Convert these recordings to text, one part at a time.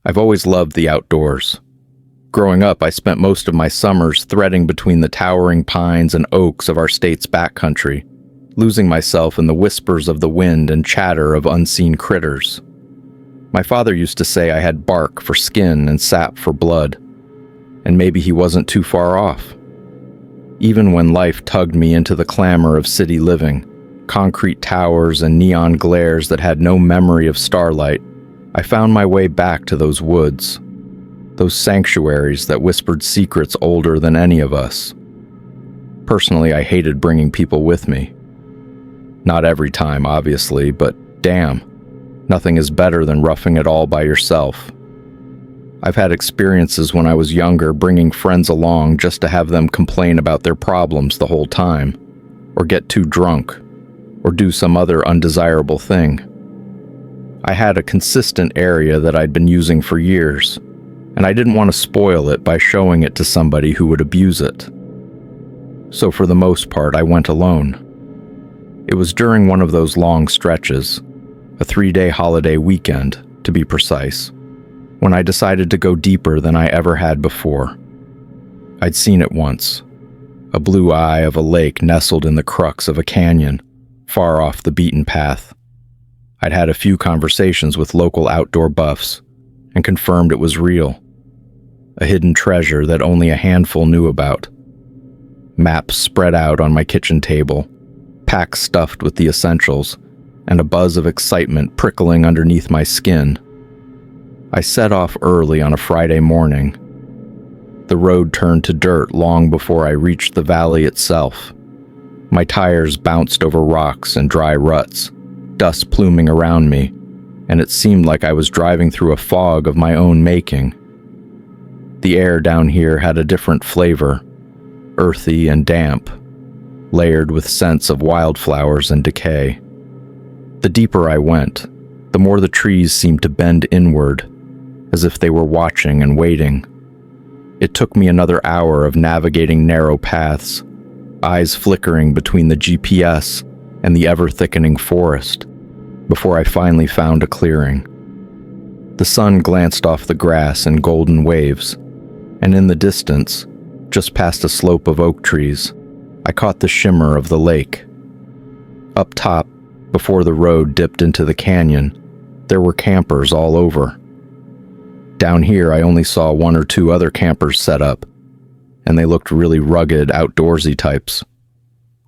I've always loved the outdoors. Growing up, I spent most of my summers threading between the towering pines and oaks of our state's backcountry, losing myself in the whispers of the wind and chatter of unseen critters. My father used to say I had bark for skin and sap for blood, and maybe he wasn't too far off. Even when life tugged me into the clamor of city living, concrete towers and neon glares that had no memory of starlight, I found my way back to those woods, those sanctuaries that whispered secrets older than any of us. Personally, I hated bringing people with me. Not every time, obviously, but damn, nothing is better than roughing it all by yourself. I've had experiences when I was younger bringing friends along just to have them complain about their problems the whole time, or get too drunk, or do some other undesirable thing. I had a consistent area that I'd been using for years, and I didn't want to spoil it by showing it to somebody who would abuse it. So for the most part, I went alone. It was during one of those long stretches, a 3-day holiday weekend, to be precise, when I decided to go deeper than I ever had before. I'd seen it once, a blue eye of a lake nestled in the crux of a canyon, far off the beaten path. I'd had a few conversations with local outdoor buffs, and confirmed it was real. A hidden treasure that only a handful knew about. Maps spread out on my kitchen table, packs stuffed with the essentials, and a buzz of excitement prickling underneath my skin. I set off early on a Friday morning. The road turned to dirt long before I reached the valley itself. My tires bounced over rocks and dry ruts, dust pluming around me, and it seemed like I was driving through a fog of my own making. The air down here had a different flavor, earthy and damp, layered with scents of wildflowers and decay. The deeper I went, the more the trees seemed to bend inward, as if they were watching and waiting. It took me another hour of navigating narrow paths, eyes flickering between the GPS and the ever-thickening forest, before I finally found a clearing. The sun glanced off the grass in golden waves, and in the distance, just past a slope of oak trees, I caught the shimmer of the lake. Up top, before the road dipped into the canyon, there were campers all over. Down here, I only saw 1 or 2 other campers set up, and they looked really rugged, outdoorsy types.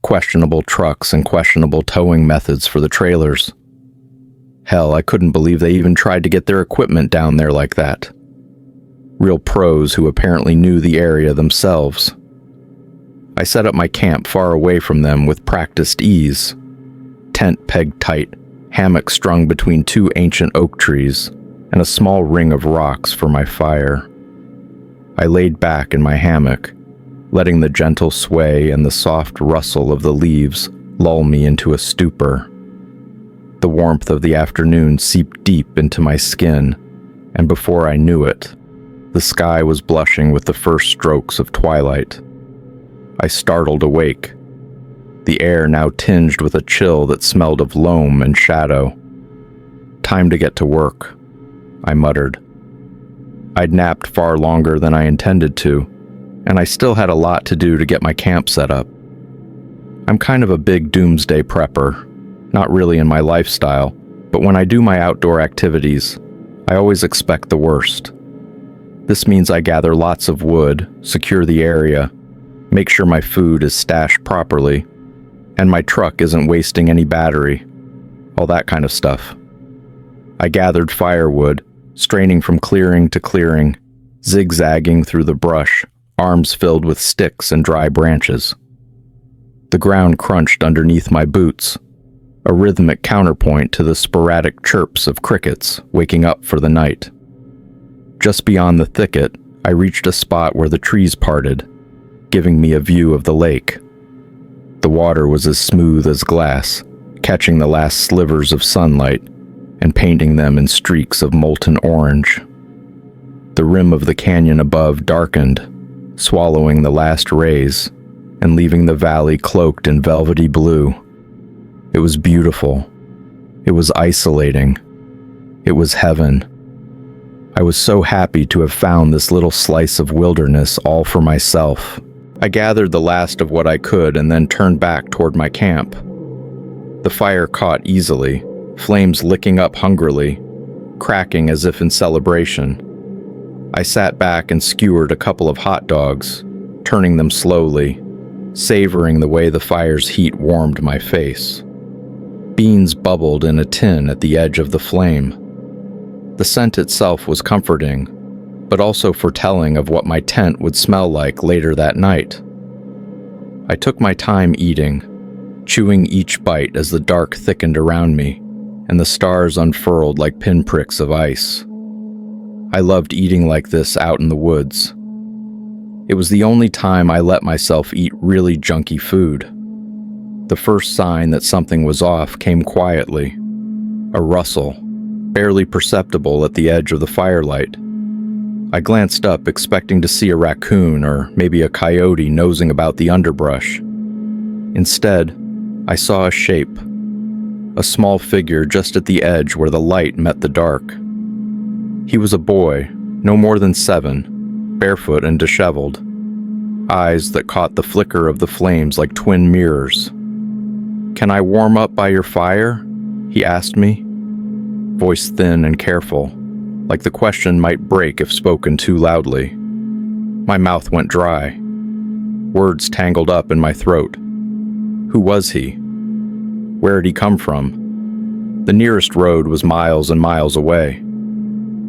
Questionable trucks and questionable towing methods for the trailers. Hell, I couldn't believe they even tried to get their equipment down there like that. Real pros who apparently knew the area themselves. I set up my camp far away from them with practiced ease. Tent pegged tight, hammock strung between 2 ancient oak trees, and a small ring of rocks for my fire. I laid back in my hammock, letting the gentle sway and the soft rustle of the leaves lull me into a stupor. The warmth of the afternoon seeped deep into my skin, and before I knew it, the sky was blushing with the first strokes of twilight. I startled awake, the air now tinged with a chill that smelled of loam and shadow. "Time to get to work," I muttered. I'd napped far longer than I intended to, and I still had a lot to do to get my camp set up. I'm kind of a big doomsday prepper, not really in my lifestyle, but when I do my outdoor activities, I always expect the worst. This means I gather lots of wood, secure the area, make sure my food is stashed properly, and my truck isn't wasting any battery, all that kind of stuff. I gathered firewood, straining from clearing to clearing, zigzagging through the brush, arms filled with sticks and dry branches. The ground crunched underneath my boots, a rhythmic counterpoint to the sporadic chirps of crickets waking up for the night. Just beyond the thicket, I reached a spot where the trees parted, giving me a view of the lake. The water was as smooth as glass, catching the last slivers of sunlight and painting them in streaks of molten orange. The rim of the canyon above darkened, swallowing the last rays and leaving the valley cloaked in velvety blue. It was beautiful. It was isolating. It was heaven. I was so happy to have found this little slice of wilderness all for myself. I gathered the last of what I could and then turned back toward my camp. The fire caught easily, flames licking up hungrily, cracking as if in celebration. I sat back and skewered a couple of hot dogs, turning them slowly, savoring the way the fire's heat warmed my face. Beans bubbled in a tin at the edge of the flame. The scent itself was comforting, but also foretelling of what my tent would smell like later that night. I took my time eating, chewing each bite as the dark thickened around me, and the stars unfurled like pinpricks of ice. I loved eating like this out in the woods. It was the only time I let myself eat really junky food. The first sign that something was off came quietly. A rustle, barely perceptible at the edge of the firelight. I glanced up, expecting to see a raccoon or maybe a coyote nosing about the underbrush. Instead, I saw a shape, a small figure just at the edge where the light met the dark. He was a boy, no more than 7, barefoot and disheveled, eyes that caught the flicker of the flames like twin mirrors. "Can I warm up by your fire?" he asked me, voice thin and careful, like the question might break if spoken too loudly. My mouth went dry. Words tangled up in my throat. Who was he? Where had he come from? The nearest road was miles and miles away.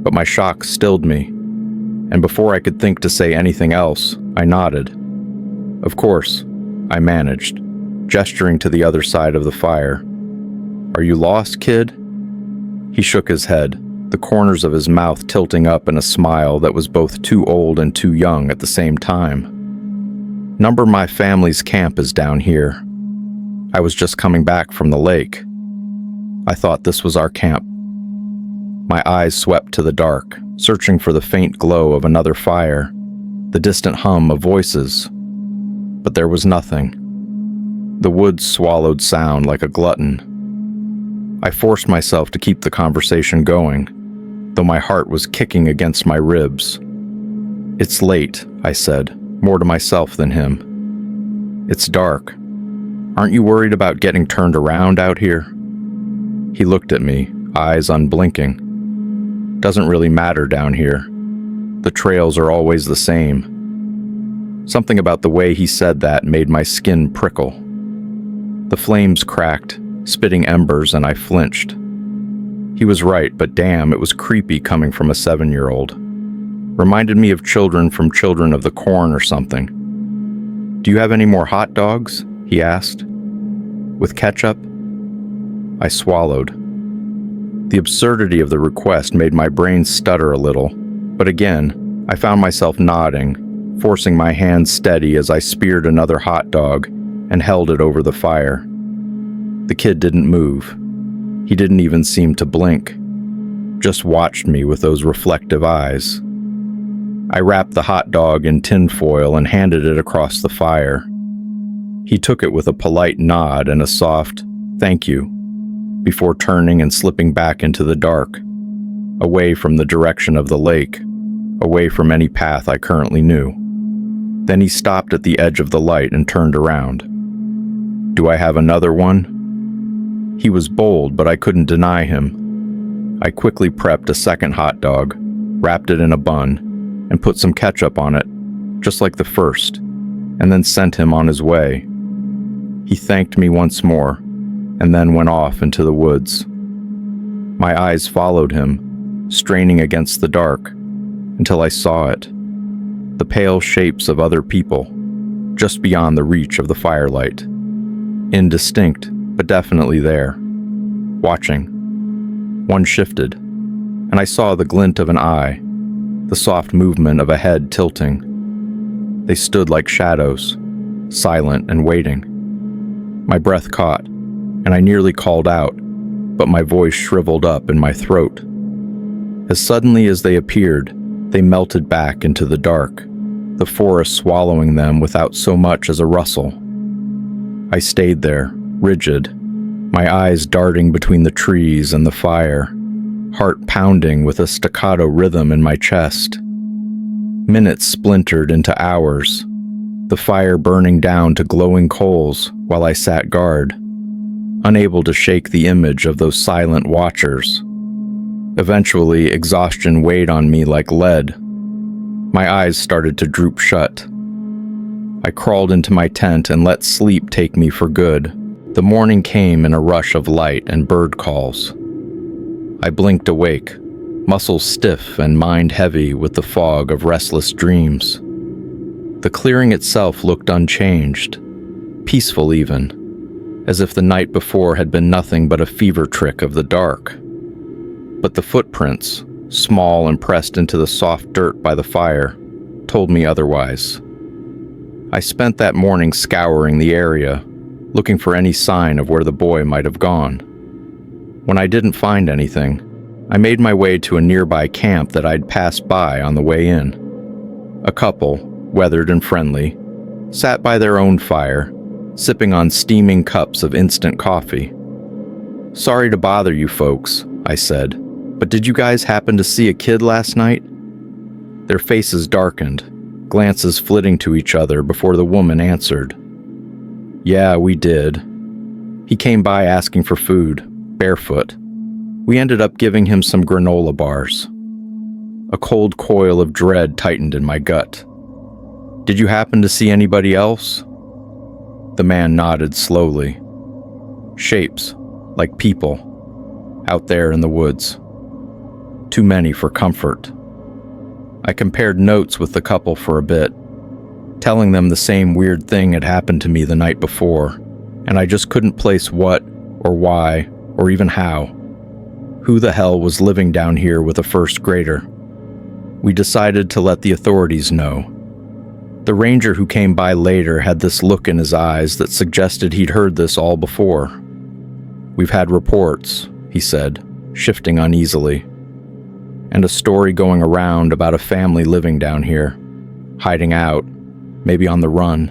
But my shock stilled me, and before I could think to say anything else, I nodded. Of course, I managed, gesturing to the other side of the fire. "Are you lost, kid?" He shook his head, the corners of his mouth tilting up in a smile that was both too old and too young at the same time. "Number my family's camp is down here. I was just coming back from the lake. I thought this was our camp." My eyes swept to the dark, searching for the faint glow of another fire, the distant hum of voices. But there was nothing. The woods swallowed sound like a glutton. I forced myself to keep the conversation going, though my heart was kicking against my ribs. "It's late," I said, more to myself than him. "It's dark. Aren't you worried about getting turned around out here?" He looked at me, eyes unblinking. "Doesn't really matter down here. The trails are always the same." Something about the way he said that made my skin prickle. The flames cracked, spitting embers, and I flinched. He was right, but damn, it was creepy coming from a 7-year-old. Reminded me of children from Children of the Corn or something. "Do you have any more hot dogs?" he asked. "With ketchup?" I swallowed. The absurdity of the request made my brain stutter a little, but again, I found myself nodding, forcing my hand steady as I speared another hot dog and held it over the fire. The kid didn't move. He didn't even seem to blink, just watched me with those reflective eyes. I wrapped the hot dog in tinfoil and handed it across the fire. He took it with a polite nod and a soft, "Thank you," before turning and slipping back into the dark, away from the direction of the lake, away from any path I currently knew. Then he stopped at the edge of the light and turned around. "Do I have another one?" He was bold, but I couldn't deny him. I quickly prepped a second hot dog, wrapped it in a bun, and put some ketchup on it, just like the first, and then sent him on his way. He thanked me once more, and then went off into the woods. My eyes followed him, straining against the dark, until I saw it. The pale shapes of other people, just beyond the reach of the firelight. Indistinct, but definitely there, watching. One shifted, and I saw the glint of an eye, the soft movement of a head tilting. They stood like shadows, silent and waiting. My breath caught, and I nearly called out, but my voice shriveled up in my throat. As suddenly as they appeared, they melted back into the dark, the forest swallowing them without so much as a rustle. I stayed there, rigid, my eyes darting between the trees and the fire, heart pounding with a staccato rhythm in my chest. Minutes splintered into hours, the fire burning down to glowing coals while I sat guard, unable to shake the image of those silent watchers. Eventually, exhaustion weighed on me like lead. My eyes started to droop shut. I crawled into my tent and let sleep take me for good. The morning came in a rush of light and bird calls. I blinked awake, muscles stiff and mind heavy with the fog of restless dreams. The clearing itself looked unchanged, peaceful even, as if the night before had been nothing but a fever trick of the dark. But the footprints, small and pressed into the soft dirt by the fire, told me otherwise. I spent that morning scouring the area, looking for any sign of where the boy might have gone. When I didn't find anything, I made my way to a nearby camp that I'd passed by on the way in. A couple, weathered and friendly, sat by their own fire, sipping on steaming cups of instant coffee. "Sorry to bother you folks," I said, "but did you guys happen to see a kid last night?" Their faces darkened, glances flitting to each other before the woman answered. "Yeah, we did. He came by asking for food, barefoot. We ended up giving him some granola bars." A cold coil of dread tightened in my gut. "Did you happen to see anybody else?" The man nodded slowly. "Shapes, like people, out there in the woods. Too many for comfort." I compared notes with the couple for a bit, telling them the same weird thing had happened to me the night before, and I just couldn't place what, or why, or even how. Who the hell was living down here with a first grader? We decided to let the authorities know. The ranger who came by later had this look in his eyes that suggested he'd heard this all before. "We've had reports," he said, shifting uneasily, "and a story going around about a family living down here, hiding out, maybe on the run.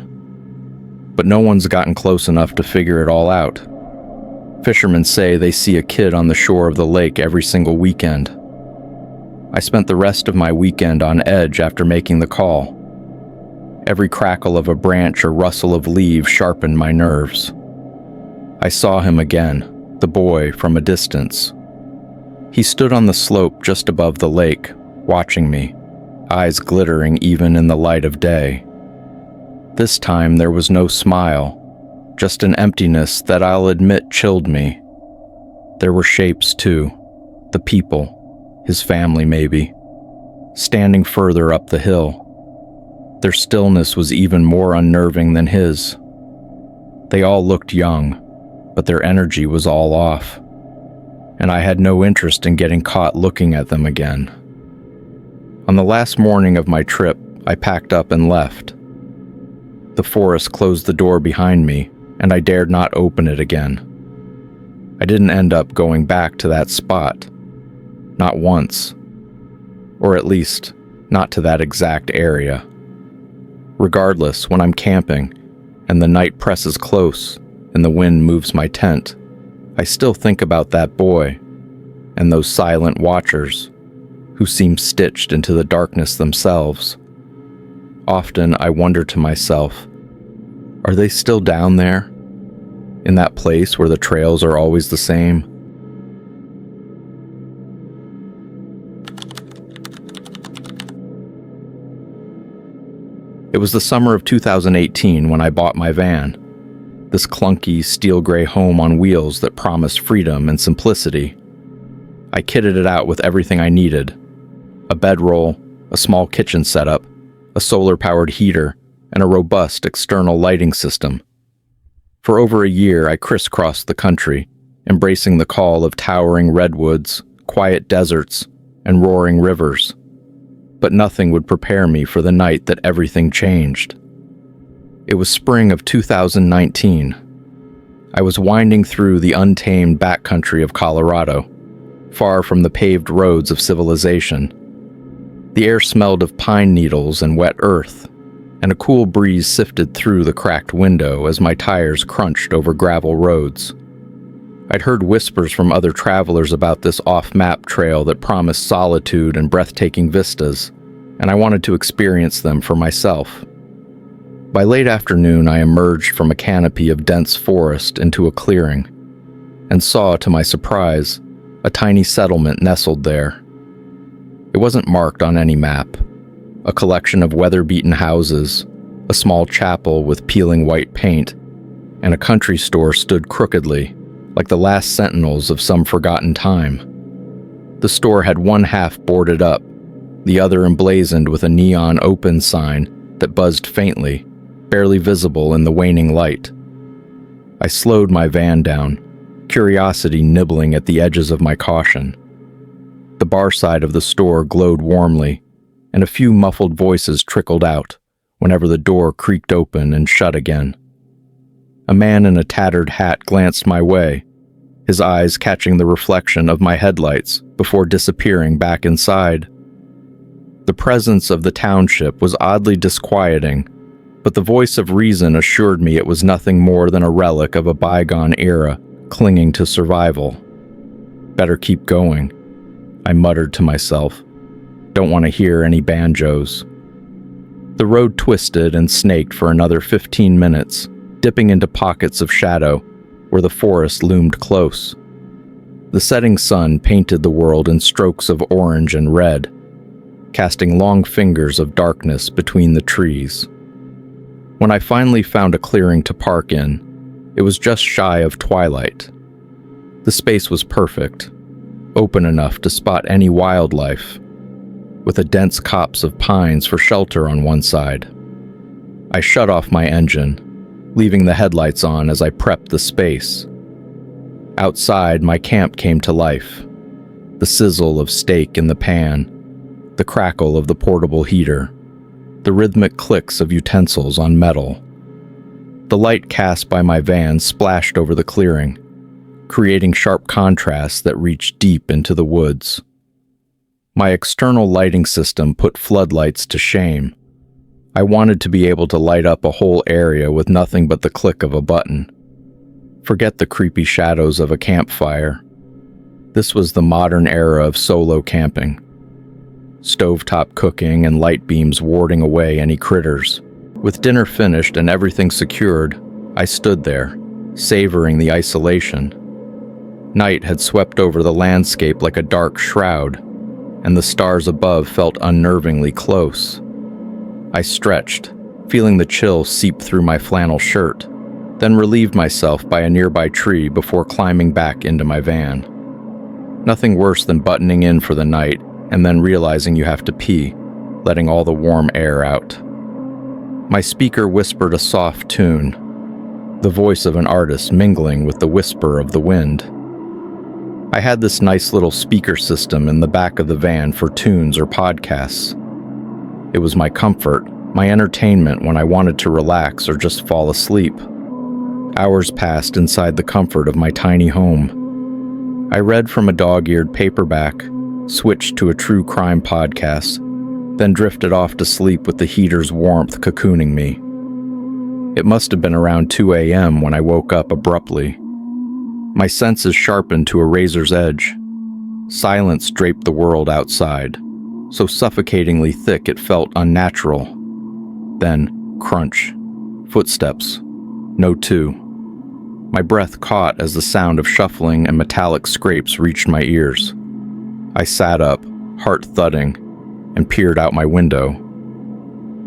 But no one's gotten close enough to figure it all out. Fishermen say they see a kid on the shore of the lake every single weekend." I spent the rest of my weekend on edge after making the call. Every crackle of a branch or rustle of leaves sharpened my nerves. I saw him again, the boy, from a distance. He stood on the slope just above the lake, watching me, eyes glittering even in the light of day. This time there was no smile, just an emptiness that I'll admit chilled me. There were shapes too, the people, his family maybe, standing further up the hill. Their stillness was even more unnerving than his. They all looked young, but their energy was all off, and I had no interest in getting caught looking at them again. On the last morning of my trip, I packed up and left. The forest closed the door behind me, and I dared not open it again. I didn't end up going back to that spot. Not once. Or at least, not to that exact area. Regardless, when I'm camping, and the night presses close, and the wind moves my tent, I still think about that boy, and those silent watchers, who seem stitched into the darkness themselves. Often I wonder to myself, are they still down there? In that place where the trails are always the same? It was the summer of 2018 when I bought my van. This clunky, steel gray home on wheels that promised freedom and simplicity. I kitted it out with everything I needed. A bedroll, a small kitchen setup, a solar-powered heater, and a robust external lighting system. For over a year, I crisscrossed the country, embracing the call of towering redwoods, quiet deserts, and roaring rivers. But nothing would prepare me for the night that everything changed. It was spring of 2019. I was winding through the untamed backcountry of Colorado, far from the paved roads of civilization. The air smelled of pine needles and wet earth, and a cool breeze sifted through the cracked window as my tires crunched over gravel roads. I'd heard whispers from other travelers about this off-map trail that promised solitude and breathtaking vistas, and I wanted to experience them for myself. By late afternoon, I emerged from a canopy of dense forest into a clearing, and saw, to my surprise, a tiny settlement nestled there. It wasn't marked on any map. A collection of weather-beaten houses, a small chapel with peeling white paint, and a country store stood crookedly, like the last sentinels of some forgotten time. The store had one half boarded up, the other emblazoned with a neon open sign that buzzed faintly, barely visible in the waning light. I slowed my van down, curiosity nibbling at the edges of my caution. The bar side of the store glowed warmly, and a few muffled voices trickled out whenever the door creaked open and shut again. A man in a tattered hat glanced my way, his eyes catching the reflection of my headlights before disappearing back inside. The presence of the township was oddly disquieting, but the voice of reason assured me it was nothing more than a relic of a bygone era clinging to survival. Better keep going, I muttered to myself. Don't want to hear any banjos. The road twisted and snaked for another 15 minutes, dipping into pockets of shadow where the forest loomed close. The setting sun painted the world in strokes of orange and red, casting long fingers of darkness between the trees. When I finally found a clearing to park in, it was just shy of twilight. The space was perfect, open enough to spot any wildlife, with a dense copse of pines for shelter on one side. I shut off my engine, leaving the headlights on as I prepped the space. Outside, my camp came to life. The sizzle of steak in the pan, the crackle of the portable heater, the rhythmic clicks of utensils on metal. The light cast by my van splashed over the clearing, creating sharp contrasts that reached deep into the woods. My external lighting system put floodlights to shame. I wanted to be able to light up a whole area with nothing but the click of a button. Forget the creepy shadows of a campfire. This was the modern era of solo camping. Stovetop cooking and light beams warding away any critters. With dinner finished and everything secured, I stood there, savoring the isolation. Night had swept over the landscape like a dark shroud, and the stars above felt unnervingly close. I stretched, feeling the chill seep through my flannel shirt, then relieved myself by a nearby tree before climbing back into my van. Nothing worse than buttoning in for the night and then realizing you have to pee, letting all the warm air out. My speaker whispered a soft tune, the voice of an artist mingling with the whisper of the wind. I had this nice little speaker system in the back of the van for tunes or podcasts. It was my comfort, my entertainment when I wanted to relax or just fall asleep. Hours passed inside the comfort of my tiny home. I read from a dog-eared paperback, switched to a true crime podcast, then drifted off to sleep with the heater's warmth cocooning me. It must have been around 2 a.m. when I woke up abruptly. My senses sharpened to a razor's edge. Silence draped the world outside, so suffocatingly thick it felt unnatural. Then, crunch. Footsteps. No two. My breath caught as the sound of shuffling and metallic scrapes reached my ears. I sat up, heart thudding, and peered out my window.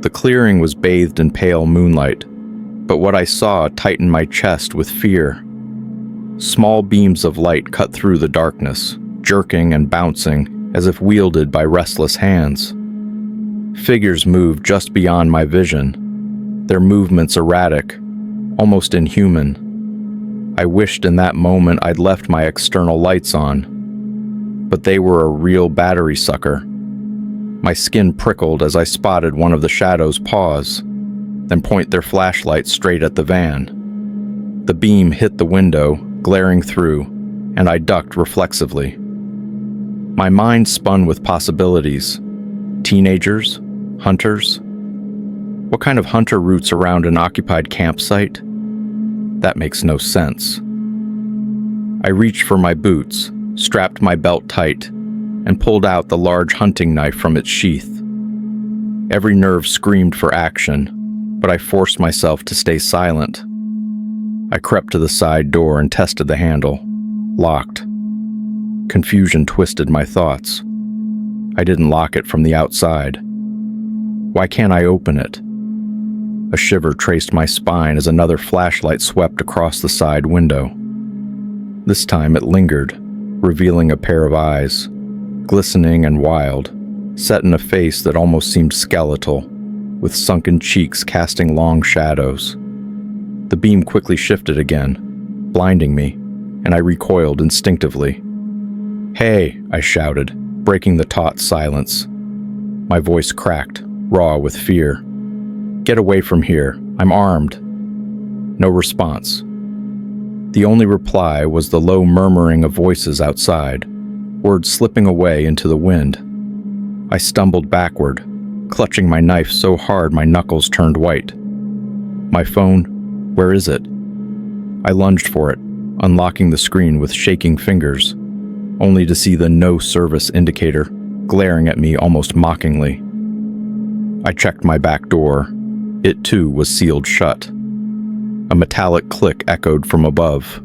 The clearing was bathed in pale moonlight, but what I saw tightened my chest with fear. Small beams of light cut through the darkness, jerking and bouncing as if wielded by restless hands. Figures moved just beyond my vision, their movements erratic, almost inhuman. I wished in that moment I'd left my external lights on, but they were a real battery sucker. My skin prickled as I spotted one of the shadows pause, then point their flashlight straight at the van. The beam hit the window, glaring through, and I ducked reflexively. My mind spun with possibilities. Teenagers? Hunters? What kind of hunter roots around an occupied campsite? That makes no sense. I reached for my boots, strapped my belt tight, and pulled out the large hunting knife from its sheath. Every nerve screamed for action, but I forced myself to stay silent. I crept to the side door and tested the handle. Locked. Confusion twisted my thoughts. I didn't lock it from the outside. Why can't I open it? A shiver traced my spine as another flashlight swept across the side window. This time it lingered, revealing a pair of eyes, glistening and wild, set in a face that almost seemed skeletal, with sunken cheeks casting long shadows. The beam quickly shifted again, blinding me, and I recoiled instinctively. "Hey!" I shouted, breaking the taut silence. My voice cracked, raw with fear. "Get away from here. I'm armed." No response. The only reply was the low murmuring of voices outside, words slipping away into the wind. I stumbled backward, clutching my knife so hard my knuckles turned white. My phone, where is it? I lunged for it, unlocking the screen with shaking fingers, only to see the no service indicator glaring at me almost mockingly. I checked my back door. It too was sealed shut. A metallic click echoed from above.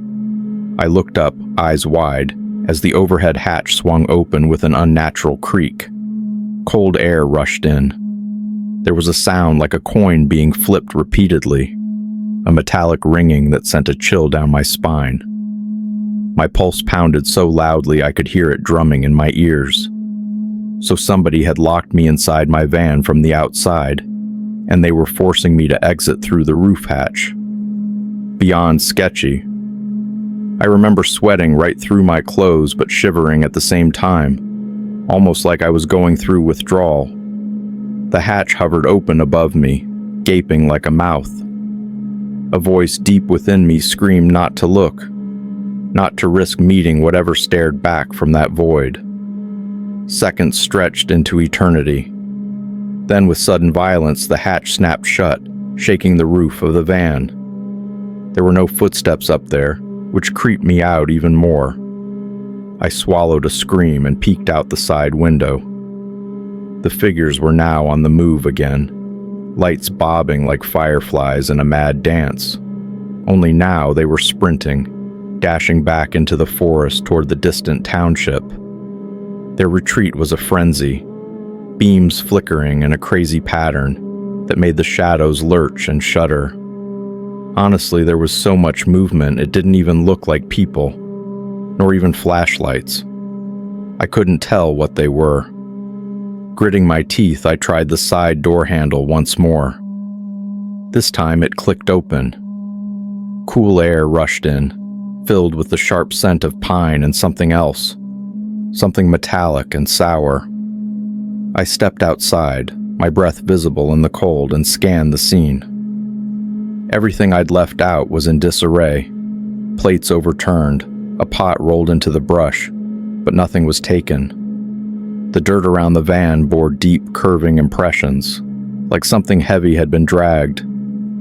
I looked up, eyes wide, as the overhead hatch swung open with an unnatural creak. Cold air rushed in. There was a sound like a coin being flipped repeatedly, a metallic ringing that sent a chill down my spine. My pulse pounded so loudly I could hear it drumming in my ears. So somebody had locked me inside my van from the outside, and they were forcing me to exit through the roof hatch. Beyond sketchy. I remember sweating right through my clothes but shivering at the same time, almost like I was going through withdrawal. The hatch hovered open above me, gaping like a mouth. A voice deep within me screamed not to look, not to risk meeting whatever stared back from that void. Seconds stretched into eternity. Then with sudden violence, the hatch snapped shut, shaking the roof of the van. There were no footsteps up there, which creeped me out even more. I swallowed a scream and peeked out the side window. The figures were now on the move again, lights bobbing like fireflies in a mad dance. Only now they were sprinting, dashing back into the forest toward the distant township. Their retreat was a frenzy, beams flickering in a crazy pattern that made the shadows lurch and shudder. Honestly, there was so much movement it didn't even look like people, nor even flashlights. I couldn't tell what they were. Gritting my teeth, I tried the side door handle once more. This time it clicked open. Cool air rushed in, filled with the sharp scent of pine and something else, something metallic and sour. I stepped outside, my breath visible in the cold, and scanned the scene. Everything I'd left out was in disarray. Plates overturned, a pot rolled into the brush, but nothing was taken. The dirt around the van bore deep, curving impressions, like something heavy had been dragged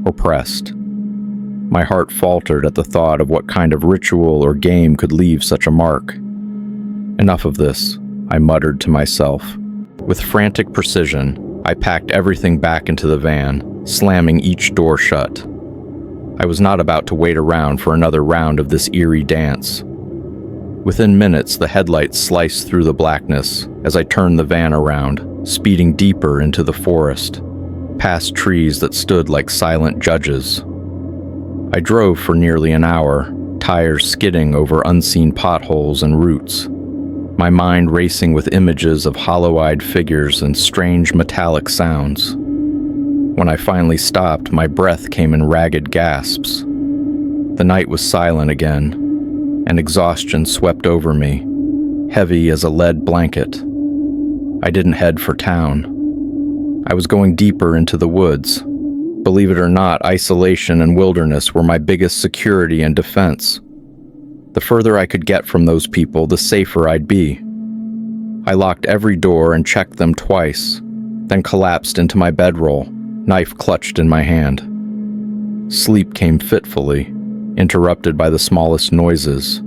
or pressed. My heart faltered at the thought of what kind of ritual or game could leave such a mark. Enough of this, I muttered to myself. With frantic precision, I packed everything back into the van, slamming each door shut. I was not about to wait around for another round of this eerie dance. Within minutes, the headlights sliced through the blackness as I turned the van around, speeding deeper into the forest, past trees that stood like silent judges. I drove for nearly an hour, tires skidding over unseen potholes and roots, my mind racing with images of hollow-eyed figures and strange metallic sounds. When I finally stopped, my breath came in ragged gasps. The night was silent again, and exhaustion swept over me, heavy as a lead blanket. I didn't head for town. I was going deeper into the woods. Believe it or not, isolation and wilderness were my biggest security and defense. The further I could get from those people, the safer I'd be. I locked every door and checked them twice, then collapsed into my bedroll, knife clutched in my hand. Sleep came fitfully, interrupted by the smallest noises.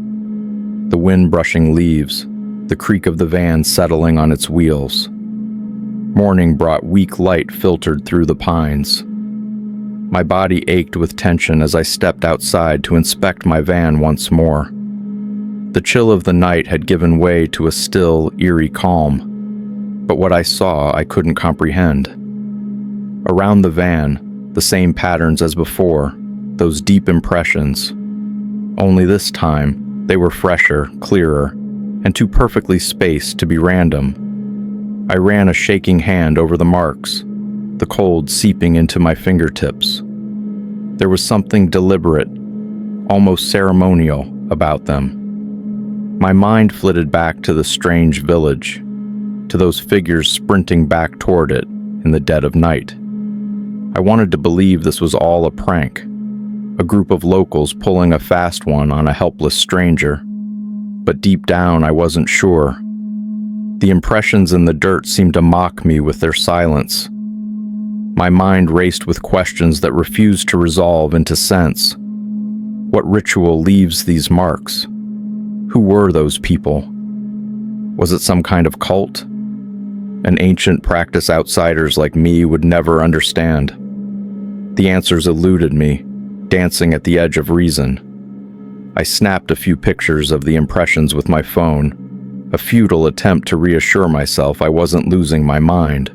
The wind brushing leaves, the creak of the van settling on its wheels. Morning brought weak light filtered through the pines. My body ached with tension as I stepped outside to inspect my van once more. The chill of the night had given way to a still, eerie calm, but what I saw I couldn't comprehend. Around the van, the same patterns as before, those deep impressions. Only this time, they were fresher, clearer, and too perfectly spaced to be random. I ran a shaking hand over the marks, the cold seeping into my fingertips. There was something deliberate, almost ceremonial, about them. My mind flitted back to the strange village, to those figures sprinting back toward it in the dead of night. I wanted to believe this was all a prank, a group of locals pulling a fast one on a helpless stranger, but deep down I wasn't sure. The impressions in the dirt seemed to mock me with their silence. My mind raced with questions that refused to resolve into sense. What ritual leaves these marks? Who were those people? Was it some kind of cult? An ancient practice outsiders like me would never understand. The answers eluded me, dancing at the edge of reason. I snapped a few pictures of the impressions with my phone, a futile attempt to reassure myself I wasn't losing my mind.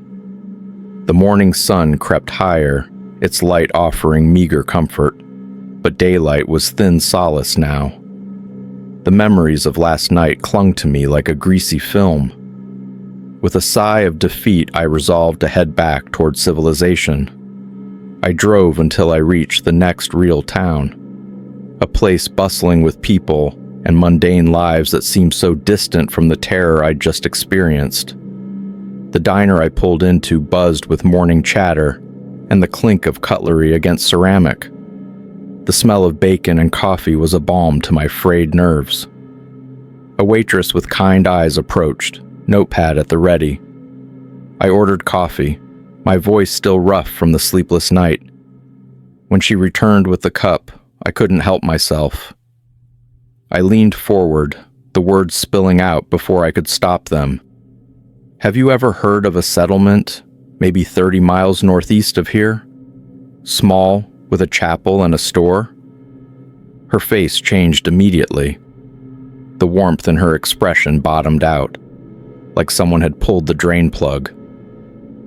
The morning sun crept higher, its light offering meager comfort, but daylight was thin solace now. The memories of last night clung to me like a greasy film. With a sigh of defeat, I resolved to head back toward civilization. I drove until I reached the next real town, a place bustling with people and mundane lives that seemed so distant from the terror I'd just experienced. The diner I pulled into buzzed with morning chatter and the clink of cutlery against ceramic. The smell of bacon and coffee was a balm to my frayed nerves. A waitress with kind eyes approached, notepad at the ready. I ordered coffee, my voice still rough from the sleepless night. When she returned with the cup, I couldn't help myself. I leaned forward, the words spilling out before I could stop them. Have you ever heard of a settlement, maybe 30 miles northeast of here? Small, with a chapel and a store? Her face changed immediately. The warmth in her expression bottomed out, like someone had pulled the drain plug.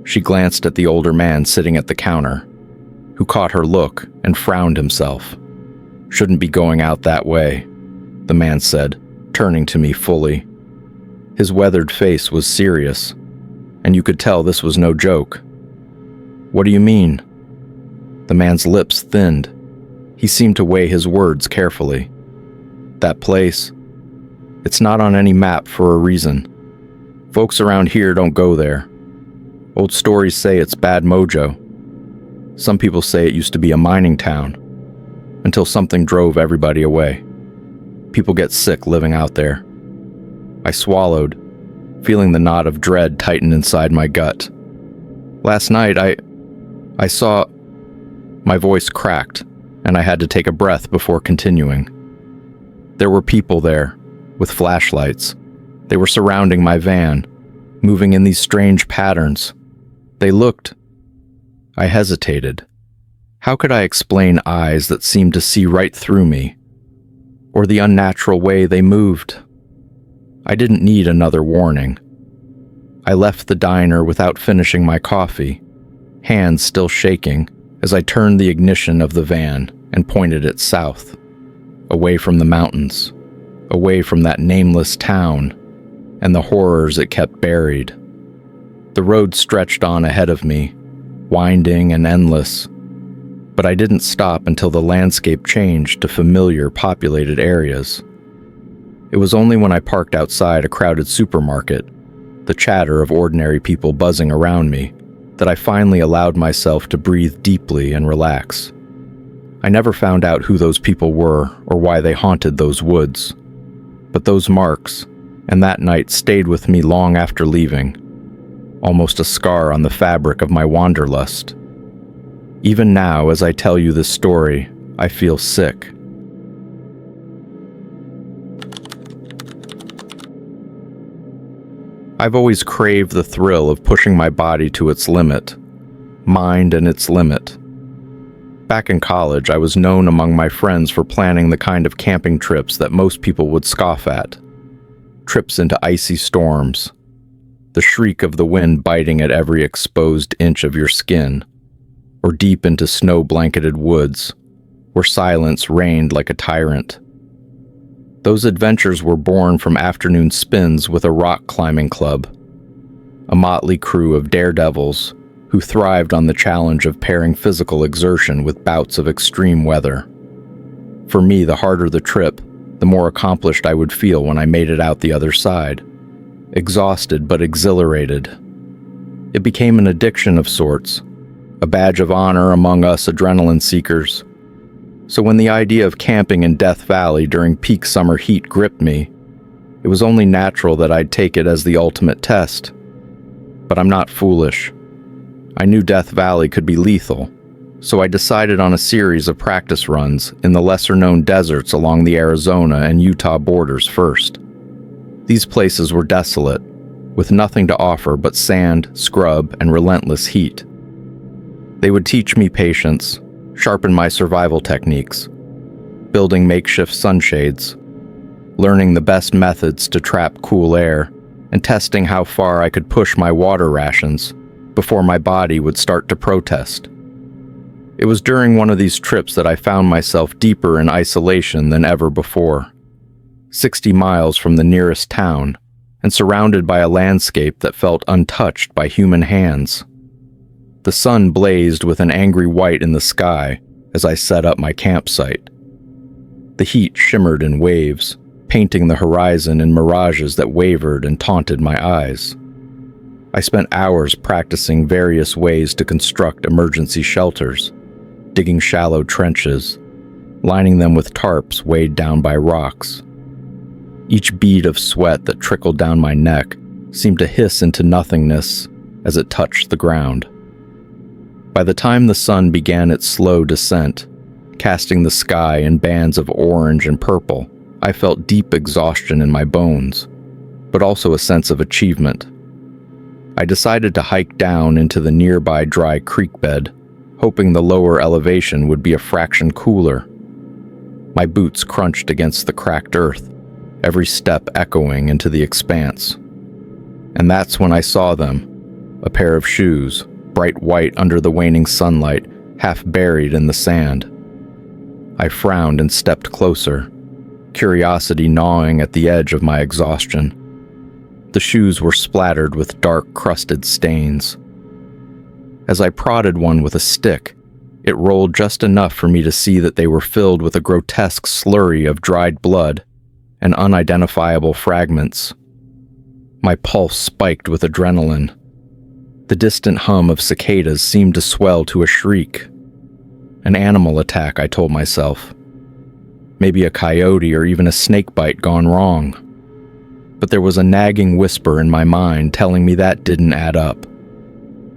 She glanced at the older man sitting at the counter, who caught her look and frowned himself. Shouldn't be going out that way, the man said, turning to me fully. His weathered face was serious, and you could tell this was no joke. What do you mean? The man's lips thinned. He seemed to weigh his words carefully. That place, it's not on any map for a reason. Folks around here don't go there. Old stories say it's bad mojo. Some people say it used to be a mining town, until something drove everybody away. People get sick living out there. I swallowed, feeling the knot of dread tighten inside my gut. Last night, I saw... My voice cracked, and I had to take a breath before continuing. There were people there, with flashlights. They were surrounding my van, moving in these strange patterns. They looked... I hesitated. How could I explain eyes that seemed to see right through me? Or the unnatural way they moved? I didn't need another warning. I left the diner without finishing my coffee, hands still shaking, as I turned the ignition of the van and pointed it south, away from the mountains, away from that nameless town and the horrors it kept buried. The road stretched on ahead of me, winding and endless, but I didn't stop until the landscape changed to familiar populated areas. It was only when I parked outside a crowded supermarket, the chatter of ordinary people buzzing around me, that I finally allowed myself to breathe deeply and relax. I never found out who those people were or why they haunted those woods, but those marks and that night stayed with me long after leaving, almost a scar on the fabric of my wanderlust. Even now, as I tell you this story, I feel sick. I've always craved the thrill of pushing my body to its limit, mind and its limit. Back in college, I was known among my friends for planning the kind of camping trips that most people would scoff at. Trips into icy storms, the shriek of the wind biting at every exposed inch of your skin, or deep into snow-blanketed woods, where silence reigned like a tyrant. Those adventures were born from afternoon spins with a rock climbing club, a motley crew of daredevils who thrived on the challenge of pairing physical exertion with bouts of extreme weather. For me, the harder the trip, the more accomplished I would feel when I made it out the other side, exhausted but exhilarated. It became an addiction of sorts, a badge of honor among us adrenaline seekers. So when the idea of camping in Death Valley during peak summer heat gripped me, it was only natural that I'd take it as the ultimate test. But I'm not foolish. I knew Death Valley could be lethal, so I decided on a series of practice runs in the lesser-known deserts along the Arizona and Utah borders first. These places were desolate, with nothing to offer but sand, scrub, and relentless heat. They would teach me patience, sharpen my survival techniques, building makeshift sunshades, learning the best methods to trap cool air, and testing how far I could push my water rations before my body would start to protest. It was during one of these trips that I found myself deeper in isolation than ever before, 60 miles from the nearest town, and surrounded by a landscape that felt untouched by human hands. The sun blazed with an angry white in the sky as I set up my campsite. The heat shimmered in waves, painting the horizon in mirages that wavered and taunted my eyes. I spent hours practicing various ways to construct emergency shelters, digging shallow trenches, lining them with tarps weighed down by rocks. Each bead of sweat that trickled down my neck seemed to hiss into nothingness as it touched the ground. By the time the sun began its slow descent, casting the sky in bands of orange and purple, I felt deep exhaustion in my bones, but also a sense of achievement. I decided to hike down into the nearby dry creek bed, hoping the lower elevation would be a fraction cooler. My boots crunched against the cracked earth, every step echoing into the expanse. And that's when I saw them, a pair of shoes, bright white under the waning sunlight, half buried in the sand. I frowned and stepped closer, curiosity gnawing at the edge of my exhaustion. The shoes were splattered with dark, crusted stains. As I prodded one with a stick, it rolled just enough for me to see that they were filled with a grotesque slurry of dried blood and unidentifiable fragments. My pulse spiked with adrenaline. The distant hum of cicadas seemed to swell to a shriek. An animal attack, I told myself. Maybe a coyote or even a snake bite gone wrong. But there was a nagging whisper in my mind telling me that didn't add up.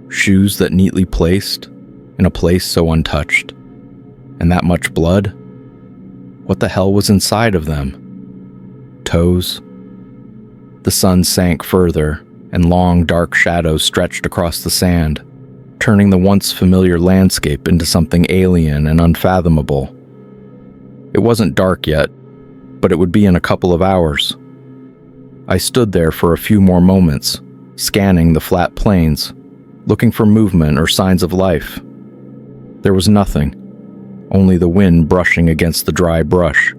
Shoes that neatly placed, in a place so untouched. And that much blood? What the hell was inside of them? Toes? The sun sank further, and long dark shadows stretched across the sand, turning the once familiar landscape into something alien and unfathomable. It wasn't dark yet, but it would be in a couple of hours. I stood there for a few more moments, scanning the flat plains, looking for movement or signs of life. There was nothing, only the wind brushing against the dry brush.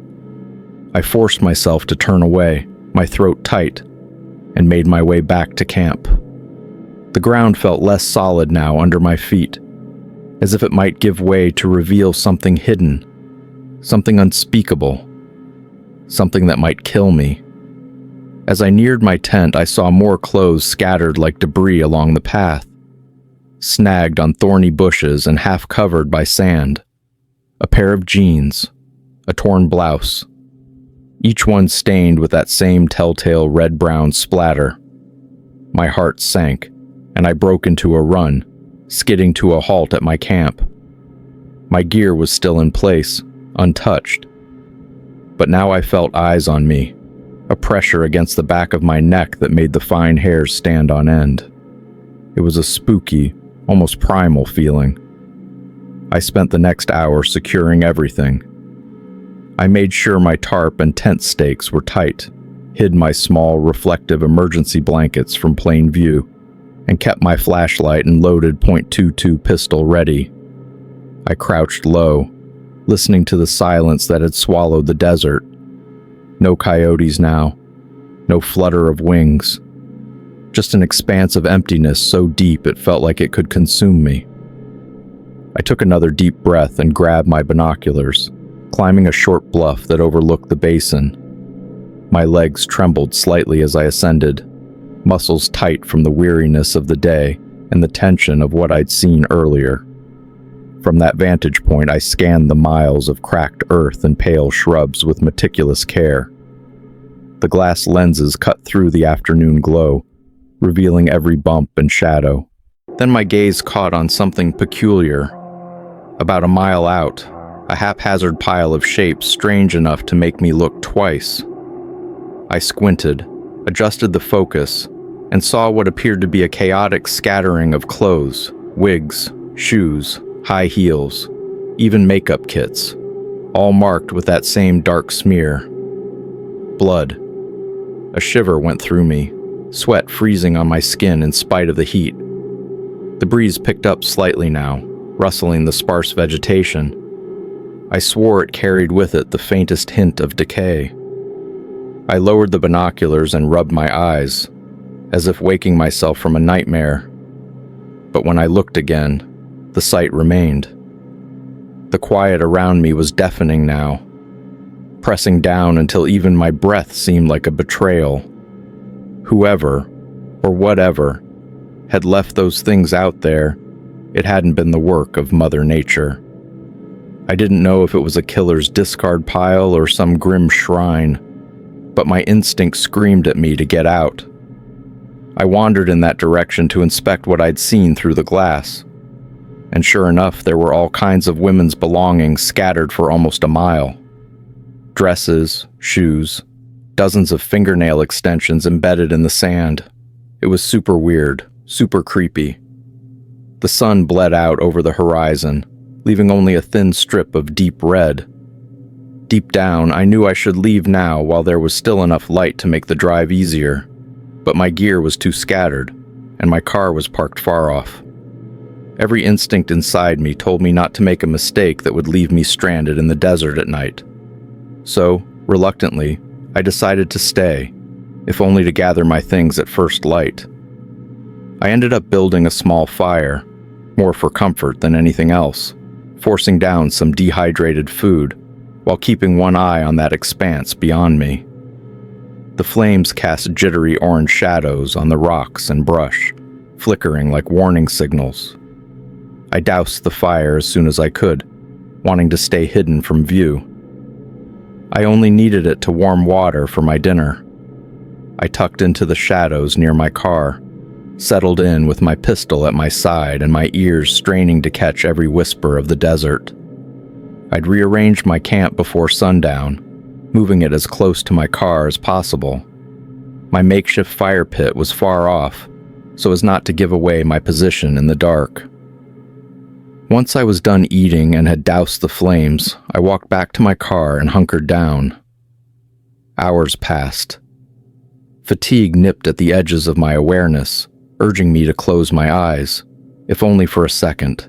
I forced myself to turn away, my throat tight, and made my way back to camp. The ground felt less solid now under my feet, as if it might give way to reveal something hidden, something unspeakable, something that might kill me. As I neared my tent, I saw more clothes scattered like debris along the path, snagged on thorny bushes and half covered by sand. A pair of jeans, a torn blouse, each one stained with that same telltale red-brown splatter. My heart sank, and I broke into a run, skidding to a halt at my camp. My gear was still in place, untouched. But now I felt eyes on me, a pressure against the back of my neck that made the fine hairs stand on end. It was a spooky, almost primal feeling. I spent the next hour securing everything. I made sure my tarp and tent stakes were tight, hid my small, reflective emergency blankets from plain view, and kept my flashlight and loaded .22 pistol ready. I crouched low, listening to the silence that had swallowed the desert. No coyotes now, no flutter of wings. Just an expanse of emptiness so deep it felt like it could consume me. I took another deep breath and grabbed my binoculars, climbing a short bluff that overlooked the basin. My legs trembled slightly as I ascended, muscles tight from the weariness of the day and the tension of what I'd seen earlier. From that vantage point, I scanned the miles of cracked earth and pale shrubs with meticulous care. The glass lenses cut through the afternoon glow, revealing every bump and shadow. Then my gaze caught on something peculiar. About a mile out, a haphazard pile of shapes strange enough to make me look twice. I squinted, adjusted the focus, and saw what appeared to be a chaotic scattering of clothes, wigs, shoes, high heels, even makeup kits, all marked with that same dark smear. Blood. A shiver went through me, sweat freezing on my skin in spite of the heat. The breeze picked up slightly now, rustling the sparse vegetation. I swore it carried with it the faintest hint of decay. I lowered the binoculars and rubbed my eyes, as if waking myself from a nightmare. But when I looked again, the sight remained. The quiet around me was deafening now, pressing down until even my breath seemed like a betrayal. Whoever, or whatever, had left those things out there, it hadn't been the work of Mother Nature. I didn't know if it was a killer's discard pile or some grim shrine, but my instinct screamed at me to get out. I wandered in that direction to inspect what I'd seen through the glass. And sure enough, there were all kinds of women's belongings scattered for almost a mile. Dresses, shoes, dozens of fingernail extensions embedded in the sand. It was super weird, super creepy. The sun bled out over the horizon, leaving only a thin strip of deep red. Deep down, I knew I should leave now while there was still enough light to make the drive easier, but my gear was too scattered, and my car was parked far off. Every instinct inside me told me not to make a mistake that would leave me stranded in the desert at night. So, reluctantly, I decided to stay, if only to gather my things at first light. I ended up building a small fire, more for comfort than anything else, forcing down some dehydrated food, while keeping one eye on that expanse beyond me. The flames cast jittery orange shadows on the rocks and brush, flickering like warning signals. I doused the fire as soon as I could, wanting to stay hidden from view. I only needed it to warm water for my dinner. I tucked into the shadows near my car, settled in with my pistol at my side and my ears straining to catch every whisper of the desert. I'd rearranged my camp before sundown, moving it as close to my car as possible. My makeshift fire pit was far off, so as not to give away my position in the dark. Once I was done eating and had doused the flames, I walked back to my car and hunkered down. Hours passed. Fatigue nipped at the edges of my awareness, urging me to close my eyes, if only for a second.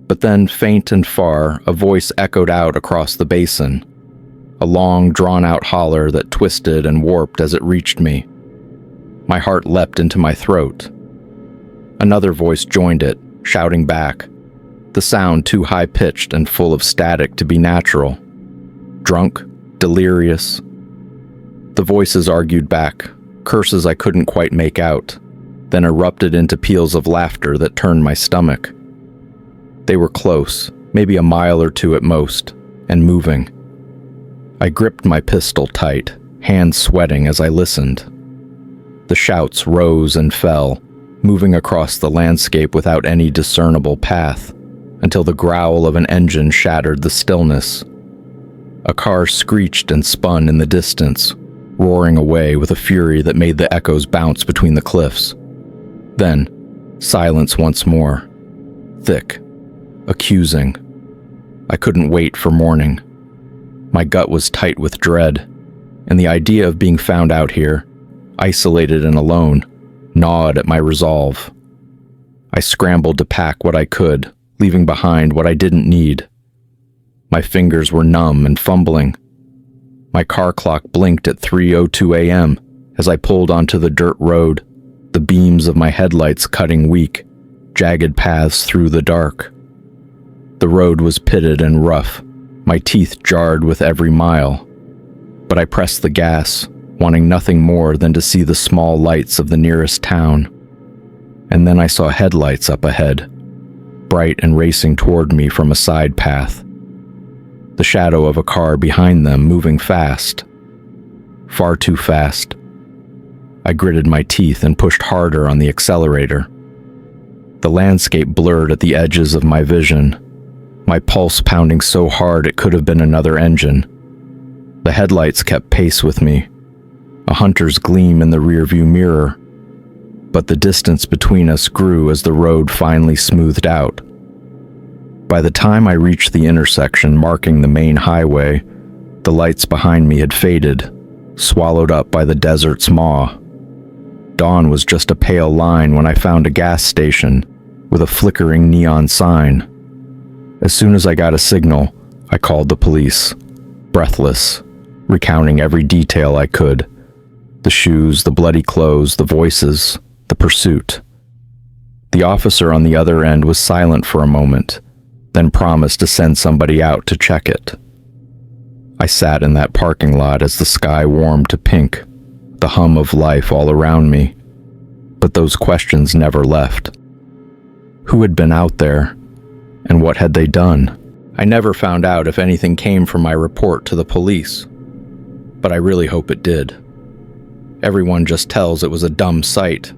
But then, faint and far, a voice echoed out across the basin, a long, drawn-out holler that twisted and warped as it reached me. My heart leapt into my throat. Another voice joined it, shouting back, the sound too high-pitched and full of static to be natural. Drunk, delirious. The voices argued back, curses I couldn't quite make out, then erupted into peals of laughter that turned my stomach. They were close, maybe a mile or two at most, and moving. I gripped my pistol tight, hands sweating as I listened. The shouts rose and fell, moving across the landscape without any discernible path, until the growl of an engine shattered the stillness. A car screeched and spun in the distance, roaring away with a fury that made the echoes bounce between the cliffs. Then, silence once more. Thick. Accusing. I couldn't wait for morning. My gut was tight with dread, and the idea of being found out here, isolated and alone, gnawed at my resolve. I scrambled to pack what I could, leaving behind what I didn't need. My fingers were numb and fumbling. My car clock blinked at 3:02 a.m. as I pulled onto the dirt road, the beams of my headlights cutting weak, jagged paths through the dark. The road was pitted and rough, my teeth jarred with every mile. But I pressed the gas, wanting nothing more than to see the small lights of the nearest town. And then I saw headlights up ahead, bright and racing toward me from a side path. The shadow of a car behind them moving fast. Far too fast. I gritted my teeth and pushed harder on the accelerator. The landscape blurred at the edges of my vision, my pulse pounding so hard it could have been another engine. The headlights kept pace with me, a hunter's gleam in the rearview mirror. But the distance between us grew as the road finally smoothed out. By the time I reached the intersection marking the main highway, the lights behind me had faded, swallowed up by the desert's maw. Dawn was just a pale line when I found a gas station with a flickering neon sign. As soon as I got a signal, I called the police, breathless, recounting every detail I could. The shoes, the bloody clothes, the voices, the pursuit. The officer on the other end was silent for a moment, then promised to send somebody out to check it. I sat in that parking lot as the sky warmed to pink, the hum of life all around me. But those questions never left. Who had been out there, and what had they done? I never found out if anything came from my report to the police, but I really hope it did. Everyone just tells it was a dumb sight,